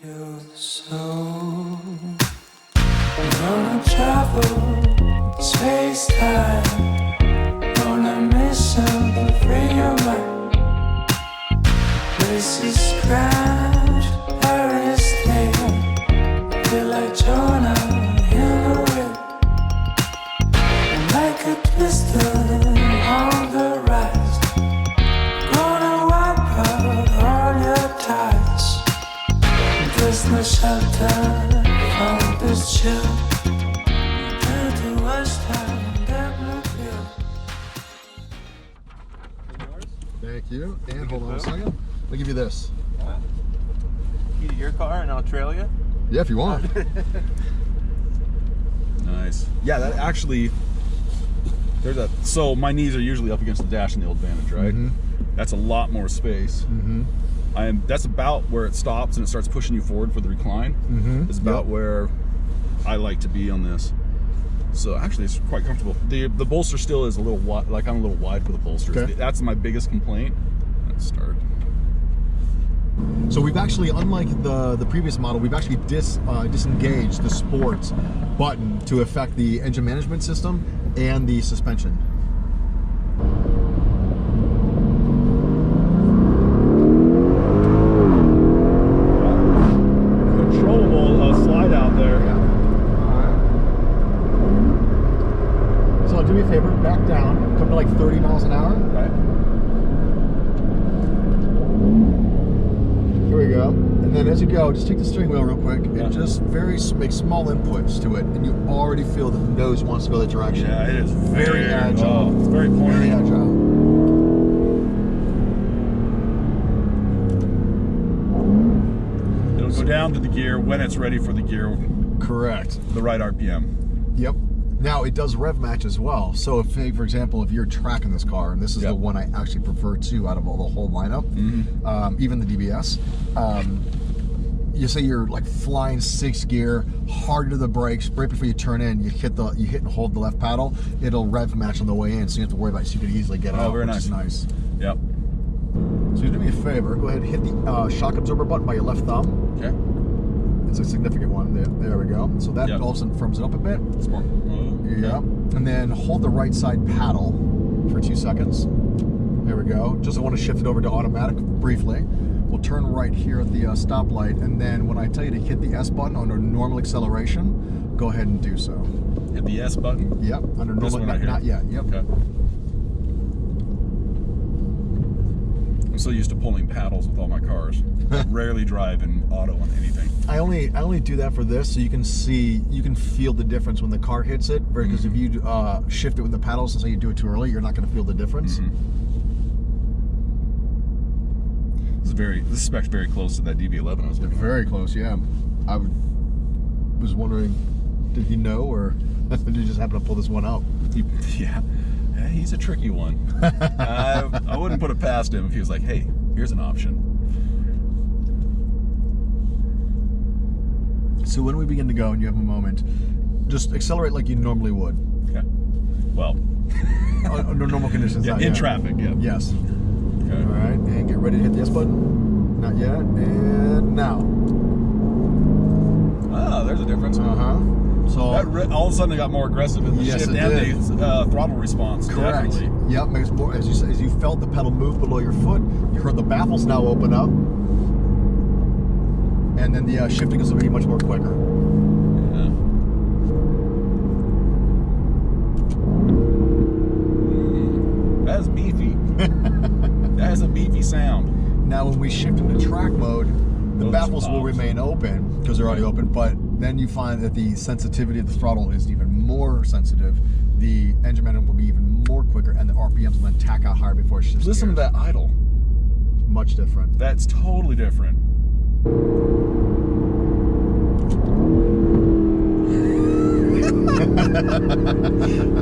Feel the soul. I'm gonna travel space-time. Gonna mission to free your mind. Places crash, Paris stay. Feel like Jonah in the wind. And like a twister on the rise. Gonna wipe out all your ties. There's no shelter from this chill. Thank you. And hold on a second. I'll give you this. Key to your car and I'll trail you? Yeah, if you want. Nice. Yeah, that actually, there's a, so my knees are usually up against the dash in the old Vantage, right? Mm-hmm. That's a lot more space. Mm-hmm. That's about where it stops and it starts pushing you forward for the recline. Mm-hmm. It's about where I like to be on this. So actually, it's quite comfortable. The bolster still is a little wide, like I'm a little wide for the bolsters. Okay. That's my biggest complaint. Let's start. So we've actually, unlike the previous model, we've actually disengaged the sports button to affect the engine management system and the suspension. Controllable slide out there. Yeah. So do me a favor, back down, come to like 30 miles an hour. Okay. Here we go. And then as you go, just take the steering wheel real quick and just make small inputs to it, and you already feel that the nose wants to go that direction. Yeah, it is Very agile. Oh, it's very pointy. Very agile. It'll go down to the gear when it's ready for the gear, Correct. the right RPM. Yep. Now it does rev match as well. So if, for example, if you're tracking this car, and this is the one I actually prefer too out of all the whole lineup, even the DBS, you say you're like flying 6th gear, hard to the brakes, right before you turn in, you hit and hold the left paddle, it'll rev match on the way in, so you don't have to worry about it, so you can easily get out, very which is nice. Yep. So you do me a favor, go ahead and hit the shock absorber button by your left thumb. Okay. It's a significant one. There we go. So that all of a sudden firms it up a bit. It's more. Yeah. And then hold the right side paddle for 2 seconds. There we go. Just I want to shift it over to automatic briefly. We'll turn right here at the stoplight, and then when I tell you to hit the S button under normal acceleration, go ahead and do so. Hit the S button? Yep. Under This normal. one right here? Not yet. Yep. Okay. I'm so used to pulling paddles with all my cars. I rarely drive in auto on anything. I only do that for this, so you can feel the difference when the car hits it. Because if you shift it with the paddles and say you do it too early, you're not going to feel the difference. This spec's very close to that DB11 I was looking at. Very close, yeah. I was wondering, did he know, or did he just happen to pull this one out? Yeah, he's a tricky one. I wouldn't put it past him if he was like, hey, here's an option. So when we begin to go and you have a moment, just accelerate like you normally would. Okay. Well. Under normal conditions. Yeah, in traffic, yeah. Yes. Okay. All right, and get ready to hit the S button. Not yet, and now. Ah, there's a difference. So that all of a sudden it got more aggressive in the shift and the throttle response. Correct. Definitely. Yep, makes more as you felt the pedal move below your foot. You heard the baffles now open up, and then the shifting is going to be much more quicker. Yeah. That is beefy. That has a beefy sound. Now, when we shift into track mode, the baffles will remain open because they're already open, but then you find that the sensitivity of the throttle is even more sensitive. The engine management will be even more quicker, and the RPMs will then tack out higher before it shifts. Listen to that idle. Much different. That's totally different.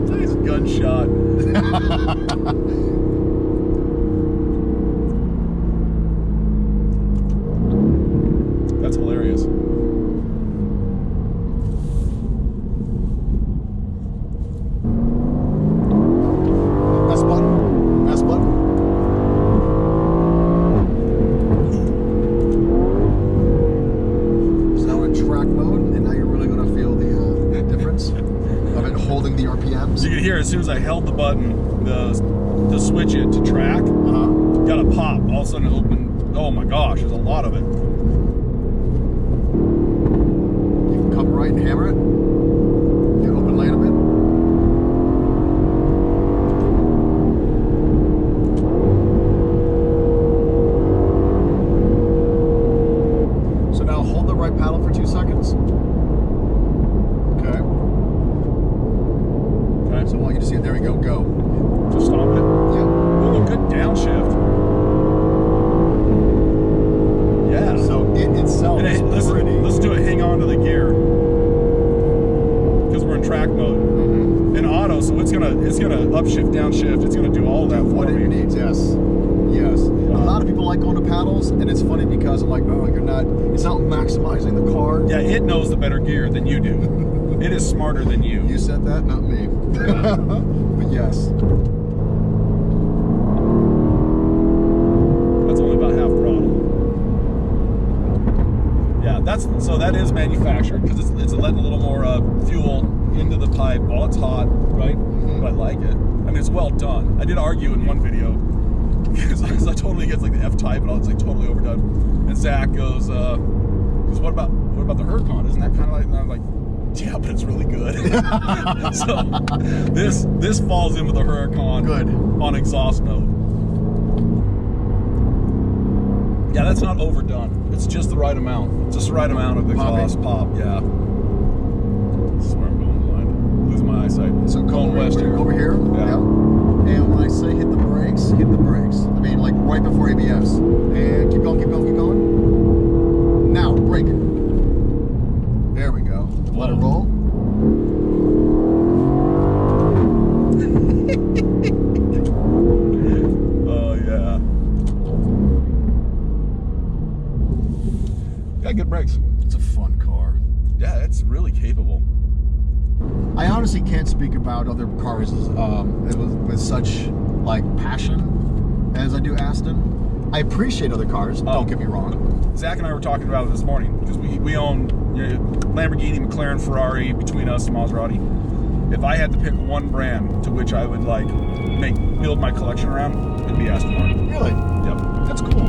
Nice gunshot. That's hilarious. S button. S button. RPMs. You could hear as soon as I held the button to switch it to track, got a pop. All of a sudden it opened. Oh my gosh, there's a lot of it. You can come right and hammer it. You open lane a bit. So now hold the right paddle for 2 seconds. Okay. Okay. So I want you to see it. There we go. Go. Just stop it. Yep. Ooh, good downshift. Yeah. So it itself And is pretty. let's do it. Hang on to the gear because we're in track mode. In auto, so it's gonna upshift, downshift. It's gonna do all that for What it me. needs, yes. Yes. A lot of people like going to paddles, and it's funny because I'm like, oh, it's not maximizing the car. Yeah, it knows the better gear than you do. It is smarter than you. You said that, not me. But yes. That's only about half throttle. Yeah, that is manufactured because it's letting a little more fuel into the pipe while it's hot, right? But I like it. I mean, it's well done. I did argue in one video because I was totally against like the F-Type and all. It's like totally overdone. And Zach goes, what about the Huracan? Isn't that kind of like? And I'm like, yeah, but it's really good. So this falls in with the Huracan. Good. On exhaust mode. Yeah, that's not overdone. It's just the right amount. Just the right amount of exhaust pop. Yeah. This is where I'm going blind. Losing my eyesight. So going west here. Over here? Yeah. And when I say hit the brakes, hit the brakes. I mean, like right before ABS. And keep going, keep going, keep going. Now, brake. There we go. Let it roll. Oh, yeah. Got good brakes. It's a fun car. Yeah, it's really capable. I honestly can't speak about other cars with such like passion as I do Aston. I appreciate other cars. Don't get me wrong. Zach and I were talking about it this morning because we own Lamborghini, McLaren, Ferrari between us and Maserati. If I had to pick one brand to which I would like build my collection around, it'd be Aston Martin. Really? Yep. That's cool.